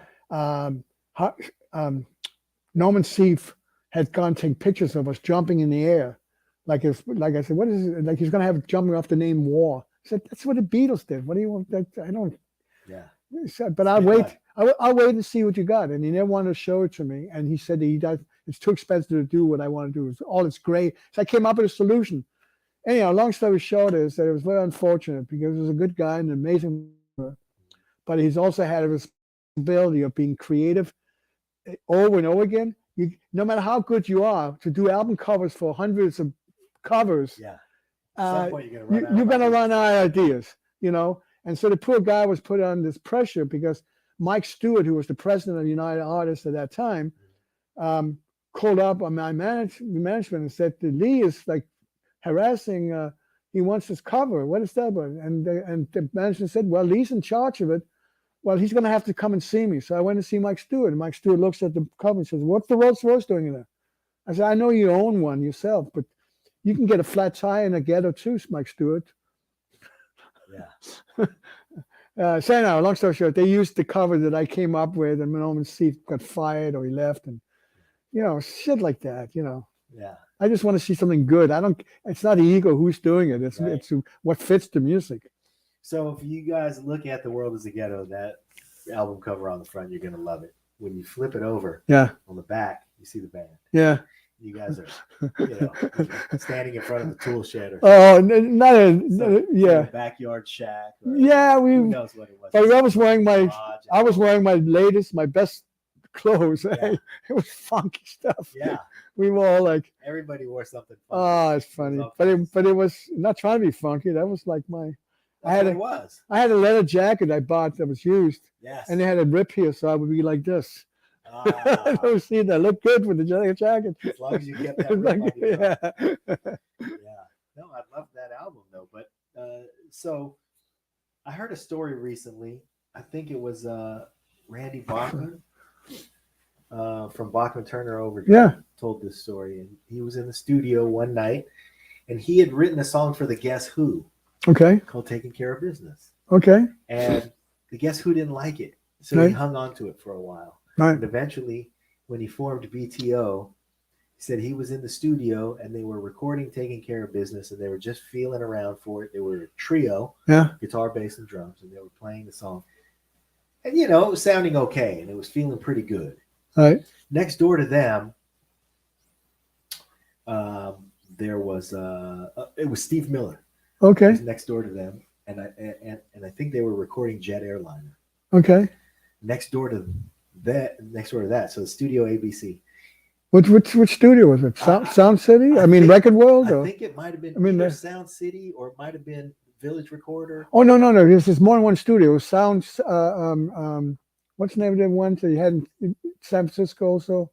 A: Norman Seeff had gone to take pictures of us jumping in the air. Like I said, what is it? Like he's going to have it jumping off the name War. I said, that's what the Beatles did. What do you want? I don't.
B: Yeah.
A: He said, but I'll wait. I'll wait and see what you got. And he never wanted to show it to me. And he said it's too expensive to do what I want to do. It's great. So I came up with a solution. Anyhow, long story short is that it was very unfortunate because he was a good guy and an amazing, but he's also had a responsibility of being creative over and over again. No matter how good you are, to do album covers for hundreds of covers,
B: yeah. At some point you're
A: gonna run out of ideas, And so the poor guy was put on this pressure because Mike Stewart, who was the president of United Artists at that time, called up on my management and said that Lee is like harassing. He wants this cover. What is that about? And the management said, well, Lee's in charge of it. Well, he's going to have to come and see me. So I went to see Mike Stewart. And Mike Stewart looks at the cover and says, what's the Rolls Royce doing in there? I said, I know you own one yourself, but you can get a flat tire and a ghetto too, Mike Stewart.
B: Yeah.
A: So anyhow, long story short, they used the cover that I came up with, and Norman Seeff got fired or he left, and shit like that.
B: Yeah.
A: I just want to see something good. It's not the ego who's doing it. It's
B: Right.
A: it's what fits the music.
B: So if you guys look at The World Is a Ghetto, that album cover on the front, you're gonna love it. When you flip it over, on the back, you see the band.
A: Yeah.
B: You guys are, standing in front of the tool shed or backyard shack. Or, who knows what it was.
A: But I was wearing my best clothes. Yeah. It was funky stuff.
B: Yeah.
A: We were all like,
B: everybody wore something funky.
A: Oh, it's funny. But it was not trying to be funky. That was like I had a leather jacket I bought that was used.
B: Yes.
A: And they had a rip here, so I would be like this. I don't see that. Look good with the jacket.
B: As long as you get that rip on your
A: yeah.
B: Yeah. No, I love that album though. But so I heard a story recently. I think it was Randy Bachman from Bachman Turner Overdrive told this story. And he was in the studio one night and he had written a song for the Guess Who.
A: Okay.
B: Called Taking Care of Business.
A: Okay.
B: And the Guess Who didn't like it. So he hung on to it for a while.
A: Right.
B: And eventually, when he formed BTO, he said he was in the studio and they were recording Taking Care of Business and they were just feeling around for it. They were a trio, guitar, bass, and drums, and they were playing the song. And, it was sounding okay and it was feeling pretty good.
A: Right.
B: Next door to them, there was, it was Steve Miller.
A: Okay.
B: He was next door to them. And I think they were recording Jet Airliner.
A: Okay.
B: Next door to that, so the Studio ABC.
A: Which studio was it? Sound City? Record World?
B: I think it might have been either Sound City or it might have been Village Recorder.
A: Oh no! There's more than one studio. Sound. What's the name of the one that you had in San Francisco also,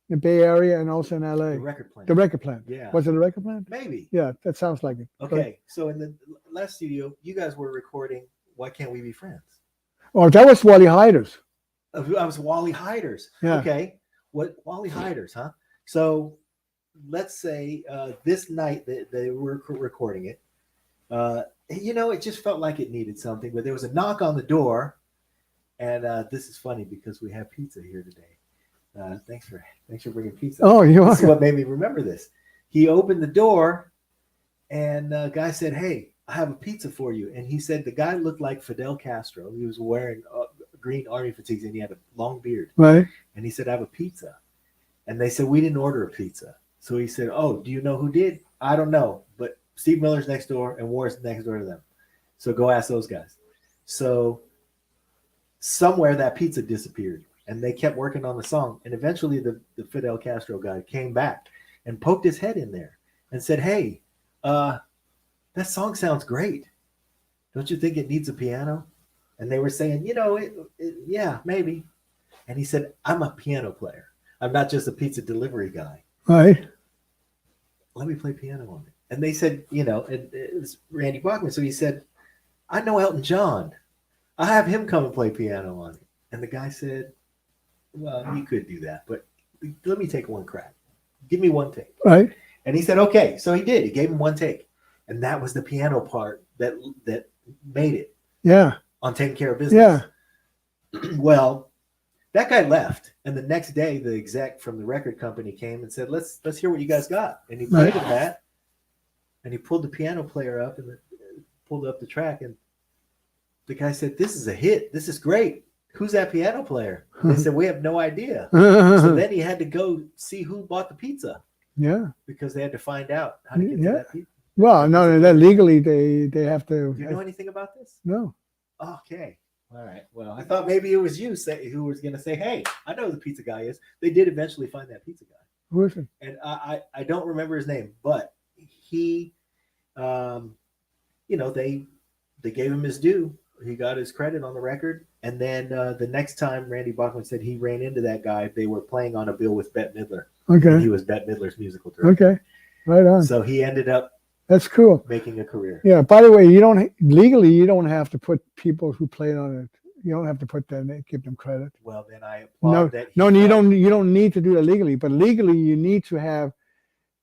A: in the Bay Area, and also in LA?
B: The Record Plant.
A: The Record Plant.
B: Yeah.
A: Was it a Record Plant?
B: Maybe.
A: Yeah, that sounds like it.
B: Okay, so in the last studio, you guys were recording Why Can't We Be Friends?
A: Oh, that was Wally Hyder's.
B: I was Wally Hyder's.
A: Yeah.
B: Okay. What Wally Hyder's, huh? So let's say this night they were recording it. It just felt like it needed something, but there was a knock on the door, and this is funny because we have pizza here today. Thanks for bringing pizza.
A: Oh, you're welcome.
B: This is what made me remember this. He opened the door, and the guy said, "Hey, I have a pizza for you." And he said the guy looked like Fidel Castro. He was wearing green army fatigues and he had a long beard.
A: Right.
B: And he said, "I have a pizza." And they said, "We didn't order a pizza." So he said, "Oh, do you know who did?" I don't know, but Steve Miller's next door and Warren's next door to them. So go ask those guys. So somewhere that pizza disappeared, and they kept working on the song. And eventually the Fidel Castro guy came back and poked his head in there and said, "Hey, that song sounds great. Don't you think it needs a piano?" And they were saying, yeah, maybe. And he said, "I'm a piano player. I'm not just a pizza delivery guy.
A: Right.
B: Let me play piano on it." And they said, it was Randy Bachman. So he said, "I know Elton John. I have him come and play piano on it." And the guy said, "Well, you could do that, but let me take one crack. Give me one take."
A: Right.
B: And he said, "Okay." So he did. He gave him one take. And that was the piano part that made it.
A: Yeah.
B: On Taking Care of Business.
A: Yeah.
B: Well, that guy left, and the next day the exec from the record company came and said, let's hear what you guys got." And he played him that, and he pulled the piano player up and pulled up the track, and the guy said, "This is a hit. This is great. Who's that piano player?" And they said, "We have no idea." So then he had to go see who bought the pizza.
A: Yeah.
B: Because they had to find out how to get to that pizza.
A: Well, no, that legally they have to.
B: Do you know anything about this?
A: No.
B: Okay. All right. Well, I thought maybe it was you who was going to say, "Hey, I know who the pizza guy is." They did eventually find that pizza guy.
A: Who is it?
B: And I don't remember his name, but he, they gave him his due. He got his credit on the record. And then the next time Randy Bachman said he ran into that guy, they were playing on a bill with Bette Midler.
A: Okay.
B: And he was Bette Midler's musical director.
A: Okay. Right on.
B: So he ended up
A: That's cool.
B: making a career.
A: Yeah. By the way, you don't have to put people who played on it. You don't have to put them, give them credit.
B: Well, then I applaud that.
A: You don't need to do that legally, but legally you need to have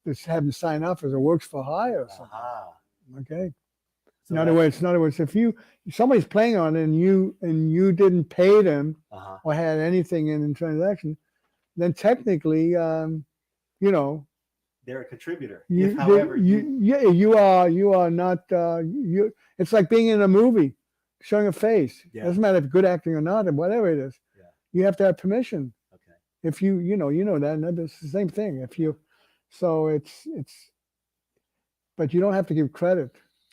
A: them sign up as a works for hire or something. Okay.
B: So
A: in other words, if somebody's playing on it and you didn't pay them or had anything in transaction, then technically,
B: they're a contributor.
A: You are not. It's like being in a movie, showing a face.
B: Yeah.
A: Doesn't matter if good acting or not, or whatever it is.
B: Yeah.
A: You have to have permission.
B: Okay.
A: If you know that, and it's the same thing. But you don't have to give credit.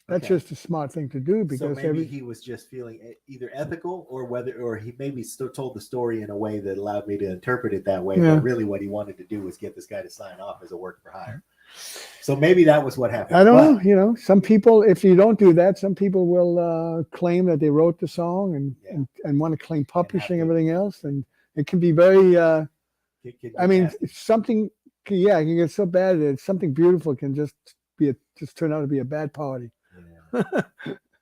A: That's just a smart thing to do because
B: maybe he was just feeling either ethical or he maybe still told the story in a way that allowed me to interpret it that way.
A: Yeah.
B: But really, what he wanted to do was get this guy to sign off as a work for hire. So maybe that was what happened.
A: I don't know. Some people, if you don't do that, some people will claim that they wrote the song and want to claim publishing and everything else, and it can be very. Something. Yeah, it can get so bad that something beautiful can just turn out to be a bad party.
B: Yeah.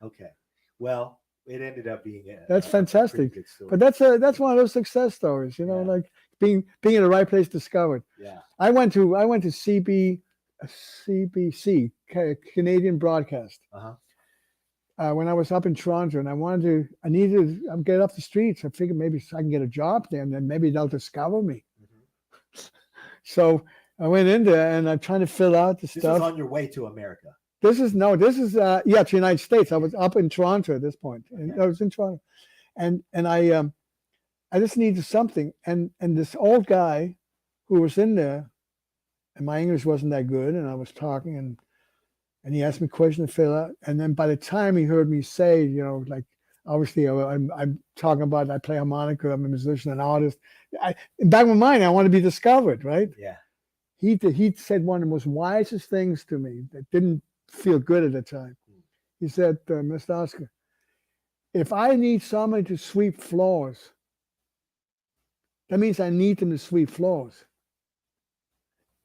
B: Okay. Well, it ended up being
A: that's fantastic. But that's one of those success stories, like being in the right place discovered.
B: Yeah.
A: I went to CBC, Canadian Broadcast. When I was up in Toronto, and I needed to get off the streets. I figured maybe I can get a job there, and then maybe they'll discover me. Mm-hmm. So I went in there, and I'm trying to fill out the stuff.
B: This was on your way to America.
A: This is to the United States. I was up in Toronto at this point. And I was in Toronto, and I just needed something. And this old guy who was in there, and my English wasn't that good, and I was talking, and he asked me questions to fill out. And then by the time he heard me say, like obviously I'm talking about I play harmonica, I'm a musician, an artist. In back of my mind, I want to be discovered, right?
B: Yeah.
A: He said one of the most wisest things to me that didn't feel good at the time. He said, "Mr. Oskar, if I need somebody to sweep floors, that means I need them to sweep floors.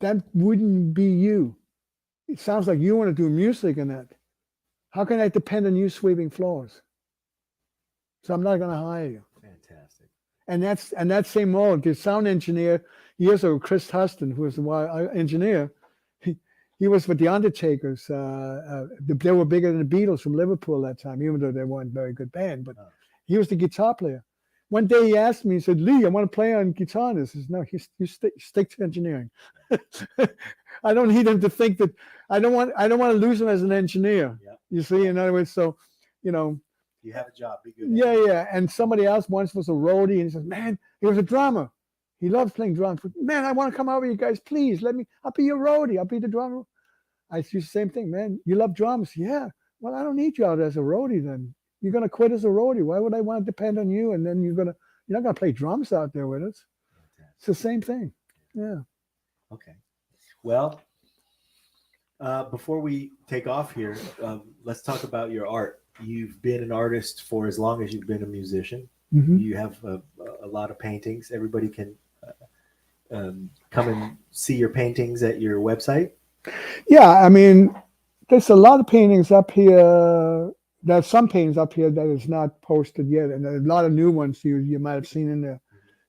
A: That wouldn't be you. It sounds like you want to do music in that. How can I depend on you sweeping floors? So I'm not going to hire you."
B: Fantastic.
A: And that same moment, the sound engineer years ago, Chris Huston, who was the engineer, he was with the Undertakers. They were bigger than the Beatles from Liverpool at that time, even though they weren't a very good band. But he was the guitar player. One day he asked me, he said, "Lee, I want to play on guitar." And I said, "No, you stick to engineering." I don't need him to think that I don't want to lose him as an engineer.
B: Yep.
A: You see, in other words, so
B: you have a job, be good.
A: Yeah. And somebody else once was a roadie, and he says, "Man, he was a drummer. He loves playing drums. Man, I want to come over, you guys. Please let me. I'll be your roadie. I'll be the drummer." I do the same thing, man. You love drums? Yeah. Well, I don't need you out as a roadie then. You're going to quit as a roadie. Why would I want to depend on you? And then you're not going to play drums out there with us. It's the same thing. Yeah.
B: Okay. Well, before we take off here, let's talk about your art. You've been an artist for as long as you've been a musician.
A: Mm-hmm.
B: You have a lot of paintings. Everybody can come and see your paintings at your website.
A: Yeah, I mean, there's a lot of paintings up here. There's some paintings up here that is not posted yet, and there's a lot of new ones you might have seen in there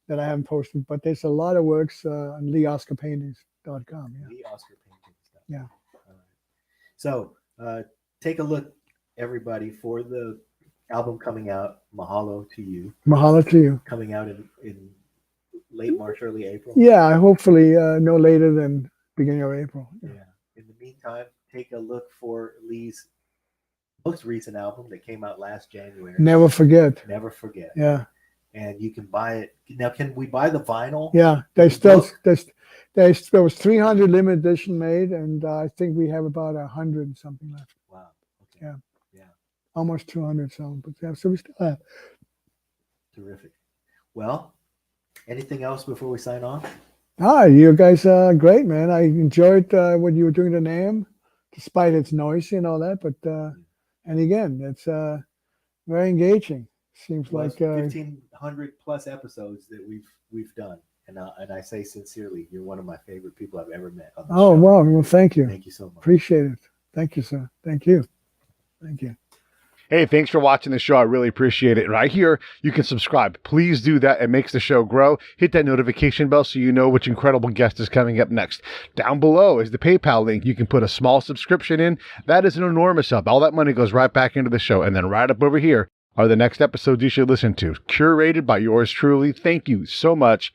A: that I haven't posted. But there's a lot of works on leeoskarpaintings.com. Yeah.
B: Leeoskarpaintings.com.
A: Yeah.
B: So take a look, everybody, for the album coming out, Mahalo to You.
A: Mahalo to you.
B: Coming out in late March, early April.
A: Yeah, hopefully no later than beginning of April.
B: Yeah. In the meantime, take a look for Lee's most recent album that came out last January.
A: Never Forget.
B: Never Forget.
A: Yeah.
B: And you can buy it now. Can we buy the vinyl?
A: Yeah, there was 300 limited edition made, and I think we have about 100 and something left.
B: Wow. Okay.
A: Yeah. Almost 200 some, but yeah, so we still have.
B: Terrific. Well, anything else before we sign off?
A: You guys are great, man. I enjoyed what you were doing to NAMM, despite its noisy and all that. But and again, it's very engaging. Seems
B: well,
A: like
B: 1,500 plus episodes that we've done, and I say sincerely, you're one of my favorite people I've ever met. On the show.
A: Wow! Well, thank you.
B: Thank you so much.
A: Appreciate it. Thank you, sir. Thank you. Thank you.
C: Hey, thanks for watching the show. I really appreciate it. Right here, you can subscribe. Please do that. It makes the show grow. Hit that notification bell so you know which incredible guest is coming up next. Down below is the PayPal link. You can put a small subscription in. That is an enormous help. All that money goes right back into the show. And then right up over here are the next episodes you should listen to, curated by yours truly. Thank you so much